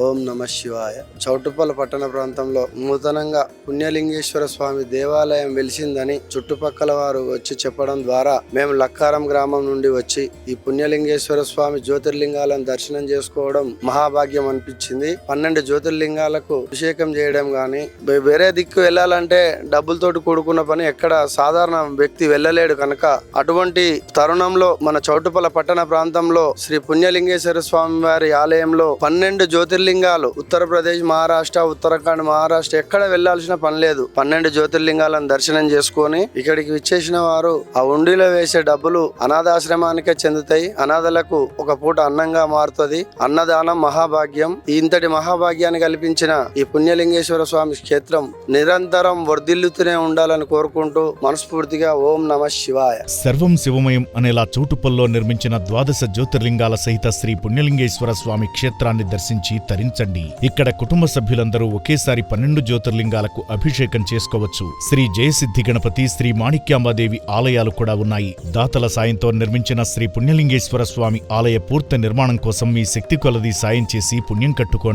ఓం నమ శివాయ. చౌటుప్పల పట్టణ ప్రాంతంలో నూతనంగా పుణ్యలింగేశ్వర స్వామి దేవాలయం వెలిసిందని చుట్టుపక్కల వారు వచ్చి చెప్పడం ద్వారా మేము లక్కారం గ్రామం నుండి వచ్చి ఈ పుణ్యలింగేశ్వర స్వామి జ్యోతిర్లింగాలను దర్శనం చేసుకోవడం మహాభాగ్యం అనిపించింది. 12 జ్యోతిర్లింగాలకు అభిషేకం చేయడం గాని, వేరే దిక్కు వెళ్ళాలంటే డబ్బులతోటి కూడుకున్న పని, ఎక్కడ సాధారణ వ్యక్తి వెళ్ళలేడు కనుక అటువంటి తరుణంలో మన చౌటుప్పల పట్టణ ప్రాంతంలో శ్రీ పుణ్యలింగేశ్వర స్వామి వారి ఆలయంలో 12 జ్యోతిర్లింగాలు, ఉత్తరప్రదేశ్, మహారాష్ట్ర, ఉత్తరాఖండ్, మహారాష్ట్ర ఎక్కడ వెళ్లాల్సిన పని లేదు. 12 జ్యోతిర్లింగాలను దర్శనం చేసుకొని ఇక్కడికి విచ్చేసిన వారు ఆ ఉండిలో వేసే డబ్బులు అనాథాశ్రమానికే చెందుతాయి. అనాథలకు ఒక పూట అన్నంగా మారుతుంది. అన్నదానం మహాభాగ్యం. ఇంతటి మహాభాగ్యాన్ని కల్పించిన ఈ పుణ్యలింగేశ్వర స్వామి క్షేత్రం నిరంతరం వర్ధిల్లుతూనే ఉండాలని కోరుకుంటూ మనస్ఫూర్తిగా ఓం నమ శివాయ. సర్వం శివమయం అనేలా చౌటుప్పల్లో నిర్మించిన 12 జ్యోతిర్లింగాల సహిత శ్రీ పుణ్యలింగేశ్వర స్వామి క్షేత్రాన్ని దర్శించి తరించండి. ఇక్కడ కుటుంబ సభ్యులందరూ ఒకేసారి 12 జ్యోతిర్లింగాలకు అభిషేకం చేసుకోవచ్చు. శ్రీ జయసిద్ధి గణపతి, శ్రీ మాణిక్యాంబాదేవి ఆలయాలు కూడా ఉన్నాయి. దాతల సాయంతో నిర్మించిన శ్రీ పుణ్యలింగేశ్వర స్వామి ఆలయ పూర్తి నిర్మాణం కోసం మీ శక్తి కొలది సాయం చేసి పుణ్యం కట్టుకోండి.